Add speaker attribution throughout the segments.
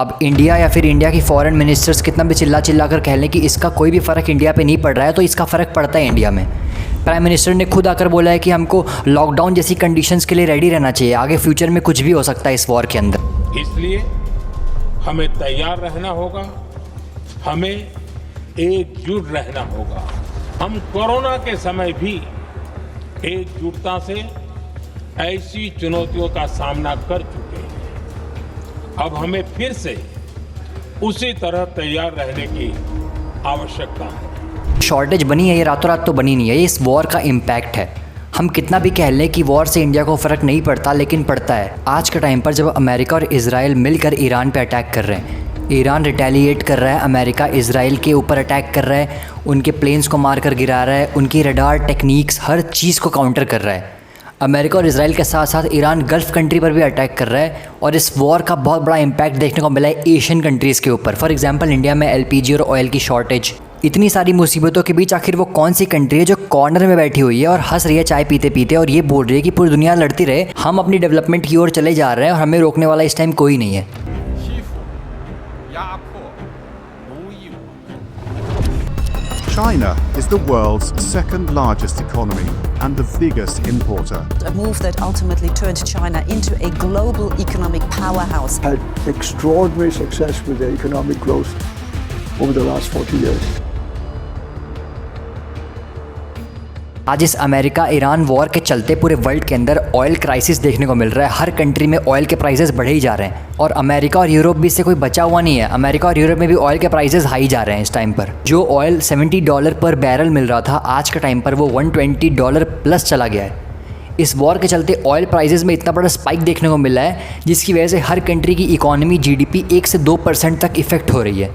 Speaker 1: अब इंडिया या फिर इंडिया की फॉरेन मिनिस्टर्स कितना भी चिल्ला चिल्ला कर कह लें कि इसका कोई भी फ़र्क इंडिया पे नहीं पड़ रहा है, तो इसका फ़र्क पड़ता है इंडिया में। प्राइम मिनिस्टर ने खुद आकर बोला है कि हमको लॉकडाउन जैसी कंडीशंस के लिए रेडी रहना चाहिए, आगे फ्यूचर में कुछ भी हो सकता है इस वॉर के अंदर।
Speaker 2: इसलिए हमें तैयार रहना होगा, हमें एकजुट रहना होगा। हम कोरोना के समय भी एकजुटता से ऐसी चुनौतियों का सामना कर चुके हैं। अब हमें फिर से उसी तरह तैयार रहने की आवश्यकता है।
Speaker 1: शॉर्टेज बनी है, ये रातों रात तो बनी नहीं है, ये इस वॉर का इम्पैक्ट है। हम कितना भी कह लें कि वॉर से इंडिया को फ़र्क नहीं पड़ता, लेकिन पड़ता है। आज के टाइम पर जब अमेरिका और इजराइल मिलकर ईरान पे अटैक कर रहे हैं, ईरान रिटेलिएट कर रहा है, अमेरिका इजराइल के ऊपर अटैक कर रहा है, उनके प्लेन्स को मार कर गिरा रहा है, उनकी रडार टेक्निक्स हर चीज़ को काउंटर कर रहा है। अमेरिका और इजराइल के साथ साथ ईरान गल्फ़ कंट्री पर भी अटैक कर रहा है, और इस वॉर का बहुत बड़ा इम्पैक्ट देखने को मिला है एशियन कंट्रीज़ के ऊपर। फॉर एग्जांपल इंडिया में एलपीजी और ऑयल की शॉर्टेज, इतनी सारी मुसीबतों के बीच आखिर वो कौन सी कंट्री है जो कॉर्नर में बैठी हुई है और हंस रही है चाय पीते पीते, और ये बोल रही है कि पूरी दुनिया लड़ती रहे, हम अपनी डेवलपमेंट की ओर चले जा रहे हैं और हमें रोकने वाला इस टाइम कोई नहीं है।
Speaker 3: China is the world's second largest economy and the biggest importer.
Speaker 4: A move that ultimately turned China into a global economic powerhouse.
Speaker 5: Had extraordinary success with their economic growth over the last 40 years.
Speaker 1: आज इस America Iran war के चलते पूरे world के अंदर oil crisis देखने को मिल रहा है। हर कंट्री में ऑयल के प्राइसेस बढ़े ही जा रहे हैं, और अमेरिका और यूरोप भी इससे कोई बचा हुआ नहीं है। अमेरिका और यूरोप में भी ऑयल के प्राइसेस हाई जा रहे हैं इस टाइम पर। जो ऑयल $70 पर बैरल मिल रहा था, आज के टाइम पर वो $120 प्लस चला गया है। इस वॉर के चलते ऑयल प्राइसेस में इतना बड़ा स्पाइक देखने को मिला है, जिसकी वजह से हर कंट्री की इकोनॉमी GDP 1 से 2% तक इफेक्ट हो रही है,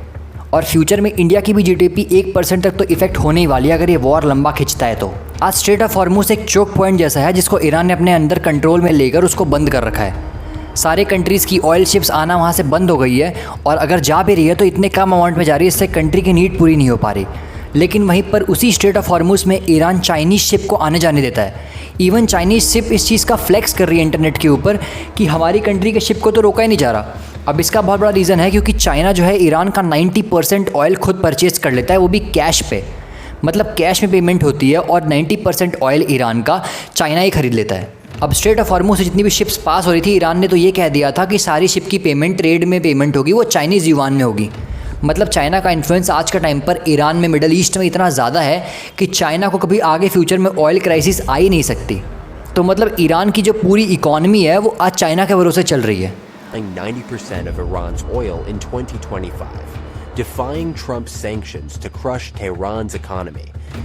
Speaker 1: और फ्यूचर में इंडिया की भी GDP 1% तक तो इफेक्ट होने ही वाली है अगर ये वॉर लंबा खिंचता है तो। आज स्ट्रेट ऑफ हॉर्मुज़ एक चोक पॉइंट जैसा है, जिसको ईरान ने अपने अंदर कंट्रोल में लेकर उसको बंद कर रखा है। सारे कंट्रीज़ की ऑयल शिप्स आना वहाँ से बंद हो गई है, और अगर जा भी रही है तो इतने कम अमाउंट में जा रही है, इससे कंट्री की नीड पूरी नहीं हो पा रही। लेकिन वहीं पर उसी स्ट्रेट ऑफ हॉर्मुज़ में ईरान चाइनीज़ शिप को आने जाने देता है। इवन चाइनीज़ शिप इस चीज़ का फ्लेक्स कर रही है इंटरनेट के ऊपर कि हमारी कंट्री के शिप को तो रोका ही नहीं जा रहा। अब इसका बहुत बड़ा रीज़न है क्योंकि चाइना जो है ईरान का 90% ऑयल खुद परचेज़ कर लेता है, वो भी कैश पे, मतलब कैश में पेमेंट होती है, और 90% ऑयल ईरान का चाइना ही खरीद लेता है। अब स्ट्रेट ऑफ हॉर्मुज़ से जितनी भी शिप्स पास हो रही थी, ईरान ने तो ये कह दिया था कि सारी शिप की पेमेंट ट्रेड में पेमेंट होगी वो चाइनीज़ युआन में होगी। मतलब चाइना का इन्फ्लुएंस आज के टाइम पर ईरान में, मिडल ईस्ट में इतना ज़्यादा है कि चाइना को कभी आगे फ्यूचर में ऑयल क्राइसिस आ ही नहीं सकती। तो मतलब ईरान की जो पूरी इकॉनमी है वो आज चाइना के भरोसे चल रही है।
Speaker 6: 90% of Iran's oil in 2025, defying Trump's sanctions to crush Tehran's economy,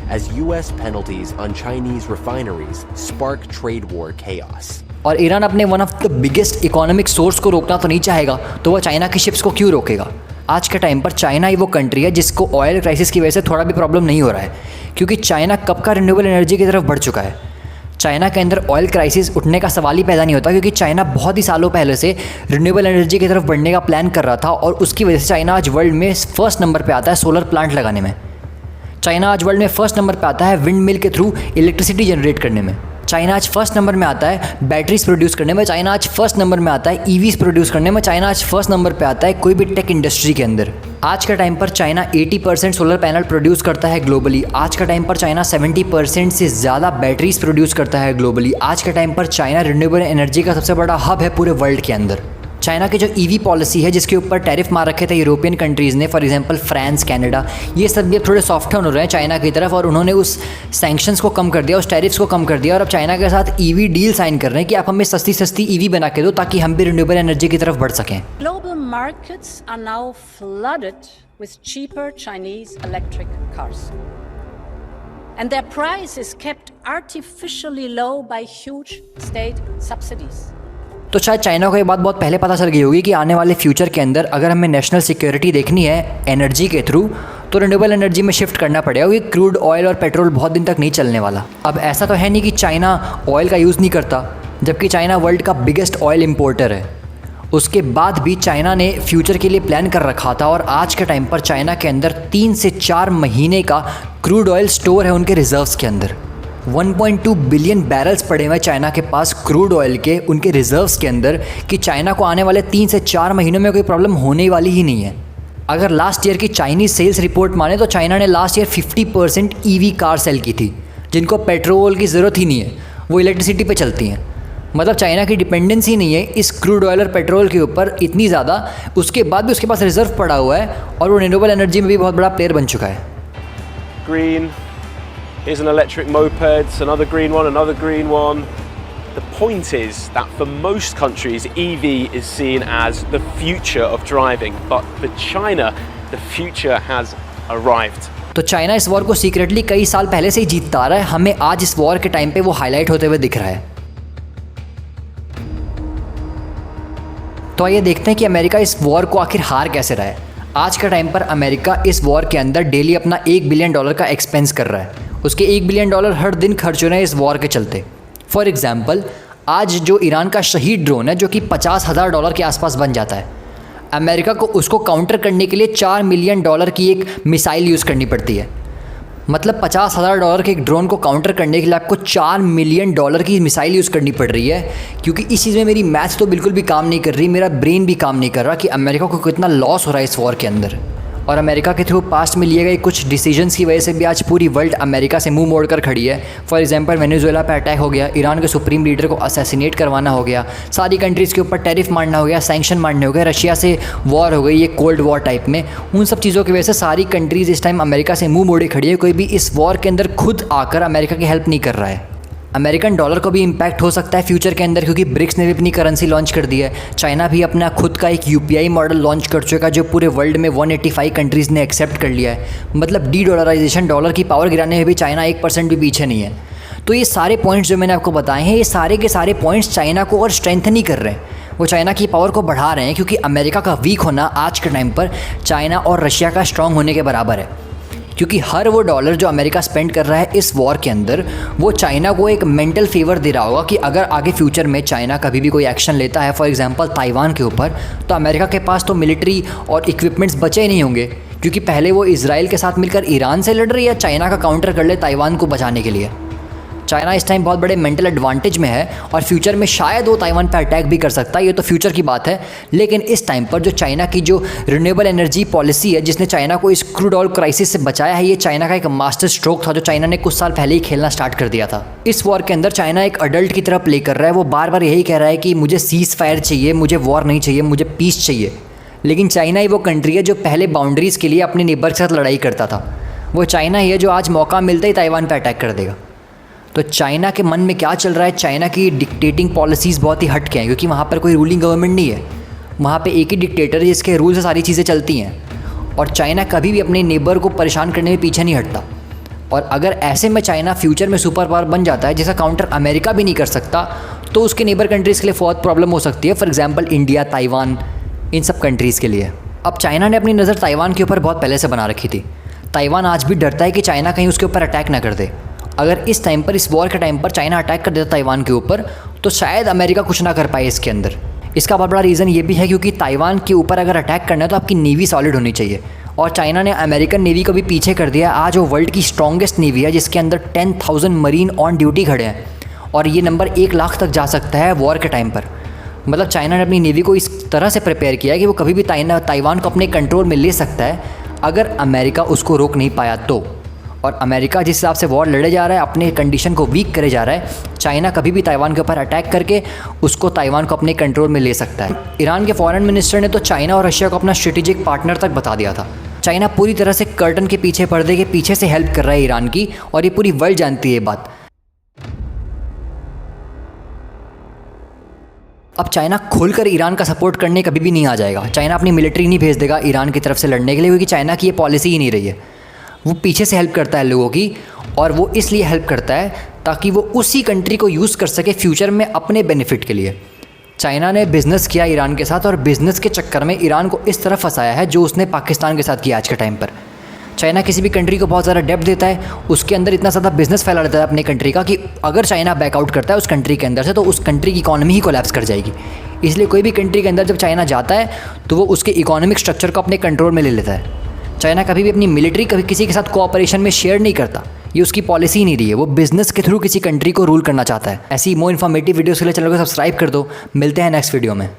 Speaker 6: as US penalties on Chinese refineries spark trade war chaos.
Speaker 1: और ईरान अपने one of the biggest economic source को रोकना तो नहीं चाहेगा, तो वह चाइना की शिप्स को क्यों रोकेगा? आज के टाइम पर चाइना ही वो कंट्री है जिसको ऑयल क्राइसिस की वजह से थोड़ा भी प्रॉब्लम नहीं हो रहा है, क्योंकि चाइना कब का रिन्यूएबल एनर्जी की तरफ बढ़ चुका है। चाइना के अंदर ऑयल क्राइसिस उठने का सवाल ही पैदा नहीं होता, क्योंकि चाइना बहुत ही सालों पहले से रिन्यूएबल एनर्जी की तरफ बढ़ने का प्लान कर रहा था, और उसकी वजह से चाइना आज वर्ल्ड में फर्स्ट नंबर पे आता है सोलर प्लांट लगाने में। चाइना आज वर्ल्ड में फर्स्ट नंबर पे आता है विंड मिल के थ्रू इलेक्ट्रिसिटी जनरेट करने में। चाइना आज फर्स्ट नंबर में आता है बैटरीज प्रोड्यूस करने में। चाइना आज फर्स्ट नंबर में आता है ईवीज प्रोड्यूस करने में। चाइना आज फर्स्ट नंबर पे आता है कोई भी टेक इंडस्ट्री के अंदर। आज के टाइम पर चाइना 80% सोलर पैनल प्रोड्यूस करता है ग्लोबली। आज के टाइम पर चाइना 70% से ज़्यादा बैटरीज प्रोड्यूस करता है ग्लोबली। आज के टाइम पर चाइना रिन्यूएबल एनर्जी का सबसे बड़ा हब है पूरे वर्ल्ड के अंदर। चाइना की जो ईवी पॉलिसी है, जिसके ऊपर टैरिफ मार रखे थे यूरोपियन कंट्रीज़ ने, फॉर एग्जांपल फ्रांस, कनाडा, ये सब भी अब थोड़े सॉफ्ट हो रहे हैं चाइना की तरफ, और उन्होंने उस सैंक्शंस को कम कर दिया, उस टैरिफ्स को कम कर दिया, और अब चाइना के साथ ईवी डील साइन कर रहे हैं कि आप हमें सस्ती सस्ती ईवी बना के दो ताकि हम भी रिन्यूएबल एनर्जी की तरफ बढ़ सकें।
Speaker 7: Global markets are now flooded with cheaper Chinese electric cars. And their price is kept artificially low by huge state subsidies.
Speaker 1: तो शायद चाइना को ये बात बहुत पहले पता चल गई होगी कि आने वाले फ्यूचर के अंदर अगर हमें नेशनल सिक्योरिटी देखनी है एनर्जी के थ्रू, तो रिन्यूएबल एनर्जी में शिफ्ट करना पड़ेगा, क्योंकि क्रूड ऑयल और पेट्रोल बहुत दिन तक नहीं चलने वाला। अब ऐसा तो है नहीं कि चाइना ऑयल का यूज़ नहीं करता, जबकि चाइना वर्ल्ड का बिगेस्ट ऑयल इम्पोर्टर है। उसके बाद भी चाइना ने फ्यूचर के लिए प्लान कर रखा था, और आज के टाइम पर चाइना के अंदर 3 से 4 महीने का क्रूड ऑयल स्टोर है उनके रिजर्व्स के अंदर। 1.2 बिलियन बैरल्स पड़े हुए चाइना के पास क्रूड ऑयल के उनके रिजर्व्स के अंदर कि चाइना को आने वाले 3 से 4 महीनों में कोई प्रॉब्लम होने वाली ही नहीं है। अगर लास्ट ईयर की चाइनीज़ सेल्स रिपोर्ट माने तो चाइना ने last year 50% EV car sale की थी, जिनको पेट्रोल की ज़रूरत ही नहीं है, वो इलेक्ट्रिसिटी पे चलती हैं। मतलब चाइना की डिपेंडेंसी नहीं है इस क्रूड ऑयल और पेट्रोल के ऊपर इतनी ज़्यादा, उसके बाद भी उसके पास रिजर्व पड़ा हुआ है और वो रिन्यूएबल एनर्जी में भी बहुत बड़ा प्लेयर बन चुका है।
Speaker 8: Green, here's an electric moped, another green one, another green one. The point is that for most countries, EV is seen as the future of driving, but for China, the future has arrived.
Speaker 1: तो China इस war को secretly कई साल पहले से ही जीतता आ रहा है, हमें आज इस वॉर के टाइम पे वो हाईलाइट होते हुए दिख रहा है। तो आइए देखते हैं कि अमेरिका इस वॉर को आखिर हार कैसे रहा है। आज का टाइम पर अमेरिका इस वॉर के अंदर डेली अपना $1 बिलियन का एक्सपेंस कर रहा है। उसके $1 बिलियन हर दिन खर्च हो रहे हैं इस वॉर के चलते। फॉर एग्जाम्पल, आज जो ईरान का शहीद ड्रोन है जो कि $50,000 के आसपास बन जाता है, अमेरिका को उसको काउंटर करने के लिए $4 मिलियन की एक मिसाइल यूज़ करनी पड़ती है। मतलब $50,000 के एक ड्रोन को काउंटर करने के लिए आपको $4 मिलियन की मिसाइल यूज़ करनी पड़ रही है। क्योंकि इस चीज़ में मेरी मैथ्स तो बिल्कुल भी काम नहीं कर रही, मेरा ब्रेन भी काम नहीं कर रहा कि अमेरिका को कितना लॉस हो रहा है इस वॉर के अंदर। और अमेरिका के थ्रू पास्ट में लिए गए कुछ डिसीजंस की वजह से भी आज पूरी वर्ल्ड अमेरिका से मुंह मोड़ कर खड़ी है। फॉर एग्जांपल, वेनेजुएला पे अटैक हो गया, ईरान के सुप्रीम लीडर को असैसिनेट करवाना हो गया, सारी कंट्रीज़ के ऊपर टैरिफ मारना हो गया, सैंक्शन मारने हो गए, रशिया से वॉर हो गई, ये कोल्ड वॉर टाइप में। उन सब चीज़ों की वजह से सारी कंट्रीज़ इस टाइम अमेरिका से मुँह मोड़े खड़ी है। कोई भी इस वॉर के अंदर खुद आकर अमेरिका की हेल्प नहीं कर रहा है। अमेरिकन डॉलर को भी इम्पैक्ट हो सकता है फ्यूचर के अंदर, क्योंकि ब्रिक्स ने भी अपनी करेंसी लॉन्च कर दी है। चाइना भी अपना खुद का एक UPI मॉडल लॉन्च कर चुका है जो पूरे वर्ल्ड में 185 कंट्रीज़ ने एक्सेप्ट कर लिया है। मतलब डी-डॉलराइजेशन, डॉलर की पावर गिराने में भी चाइना 1% भी पीछे नहीं है। तो ये सारे पॉइंट्स जो मैंने आपको बताए हैं, ये सारे के सारे पॉइंट्स चाइना को और स्ट्रेंथन ही कर रहे हैं, वो चाइना की पावर को बढ़ा रहे हैं। क्योंकि अमेरिका का वीक होना आज के टाइम पर चाइना और रशिया का स्ट्रॉन्ग होने के बराबर है। क्योंकि हर वो डॉलर जो अमेरिका स्पेंड कर रहा है इस वॉर के अंदर, वो चाइना को एक मेंटल फेवर दे रहा होगा कि अगर आगे फ्यूचर में चाइना कभी भी कोई एक्शन लेता है, फॉर एग्जांपल ताइवान के ऊपर, तो अमेरिका के पास तो मिलिट्री और इक्विपमेंट्स बचे ही नहीं होंगे। क्योंकि पहले वो इजराइल के साथ मिलकर ईरान से लड़ रही है, चाइना का काउंटर कर ले ताइवान को बचाने के लिए। चाइना इस टाइम बहुत बड़े मेंटल एडवांटेज में है और फ्यूचर में शायद वो ताइवान पर अटैक भी कर सकता है, ये तो फ्यूचर की बात है। लेकिन इस टाइम पर जो चाइना की जो रिन्यूएबल एनर्जी पॉलिसी है जिसने चाइना को इस क्रूड ऑयल क्राइसिस से बचाया है, ये चाइना का एक मास्टर स्ट्रोक था जो चाइना ने कुछ साल पहले ही खेलना स्टार्ट कर दिया था। इस वॉर के अंदर चाइना एक अडल्ट की तरह प्ले कर रहा है। वो बार बार यही कह रहा है कि मुझे सीज फायर चाहिए, मुझे वॉर नहीं चाहिए, मुझे पीस चाहिए। लेकिन चाइना ही वो कंट्री है जो पहले बाउंड्रीज़ के लिए अपने नेबर के साथ लड़ाई करता था। वो चाइना ही है जो आज मौका मिलता ही ताइवान पर अटैक कर देगा। तो चाइना के मन में क्या चल रहा है? चाइना की डिक्टेटिंग पॉलिसीज़ बहुत ही हट के हैं, क्योंकि वहाँ पर कोई रूलिंग गवर्नमेंट नहीं है। वहाँ पे एक ही डिक्टेटर है जिसके रूल से सारी चीज़ें चलती हैं। और चाइना कभी भी अपने नेबर को परेशान करने में पीछे नहीं हटता। और अगर ऐसे में चाइना फ्यूचर में सुपर पावर बन जाता है, जिसका काउंटर अमेरिका भी नहीं कर सकता, तो उसके नेबर कंट्रीज़ के लिए बहुत प्रॉब्लम हो सकती है। फॉर एग्जाम्पल इंडिया, ताइवान, इन सब कंट्रीज़ के लिए। अब चाइना ने अपनी नज़र ताइवान के ऊपर बहुत पहले से बना रखी थी। ताइवान आज भी डरता है कि चाइना कहीं उसके ऊपर अटैक ना कर दे। अगर इस टाइम पर, इस वॉर के टाइम पर चाइना अटैक कर देता ताइवान के ऊपर, तो शायद अमेरिका कुछ ना कर पाए इसके अंदर। इसका बहुत बड़ा रीज़न ये भी है क्योंकि ताइवान के ऊपर अगर अटैक करना है तो आपकी नेवी सॉलिड होनी चाहिए। और चाइना ने अमेरिकन नेवी को भी पीछे कर दिया। आज वो वर्ल्ड की स्ट्रॉन्गेस्ट नेवी है जिसके अंदर 10,000 मरीन ऑन ड्यूटी खड़े हैं। और ये नंबर 1 लाख तक जा सकता है वॉर के टाइम पर। मतलब चाइना ने अपनी नेवी को इस तरह से प्रिपेयर किया है कि वो कभी भी ताइवान को अपने कंट्रोल में ले सकता है, अगर अमेरिका उसको रोक नहीं पाया तो। और अमेरिका जिस हिसाब से वॉर लड़े जा रहा है, अपने कंडीशन को वीक करे जा रहा है, चाइना कभी भी ताइवान के ऊपर अटैक करके उसको, ताइवान को अपने कंट्रोल में ले सकता है। ईरान के फॉरेन मिनिस्टर ने तो चाइना और रशिया को अपना स्ट्रेटेजिक पार्टनर तक बता दिया था। चाइना पूरी तरह से कर्टन के पीछे, पर्दे के पीछे से हेल्प कर रहा है ईरान की, और ये पूरी वर्ल्ड जानती है ये बात। अब चाइना खुलकर ईरान का सपोर्ट करने कभी भी नहीं आ जाएगा। चाइना अपनी मिलिट्री नहीं भेज देगा ईरान की तरफ से लड़ने के लिए, क्योंकि चाइना की ये पॉलिसी ही नहीं रही है। वो पीछे से हेल्प करता है लोगों की, और वो इसलिए हेल्प करता है ताकि वो उसी कंट्री को यूज़ कर सके फ्यूचर में अपने बेनिफिट के लिए। चाइना ने बिज़नेस किया ईरान के साथ, और बिज़नेस के चक्कर में ईरान को इस तरह फंसाया है जो उसने पाकिस्तान के साथ किया आज के टाइम पर। चाइना किसी भी कंट्री को बहुत ज़्यादा डेप्थ देता है, उसके अंदर इतना ज़्यादा बिजनेस फैला देता है अपनी कंट्री का कि अगर चाइना बैकआउट करता है उस कंट्री के अंदर से, तो उस कंट्री की इकोनॉमी ही कोलैप्स कर जाएगी। इसलिए कोई भी कंट्री के अंदर जब चाइना जाता है तो वो उसके इकोनॉमिक स्ट्रक्चर को अपने कंट्रोल में ले लेता है। चाइना कभी भी अपनी मिलिट्री कभी किसी के साथ कोऑपरेशन में शेयर नहीं करता। ये उसकी पॉलिसी नहीं रही है, वो बिजनेस के थ्रू किसी कंट्री को रूल करना चाहता है। ऐसी मोर इन्फॉर्मेटिव वीडियोस के लिए चैनल को सब्सक्राइब कर दो। मिलते हैं नेक्स्ट वीडियो में।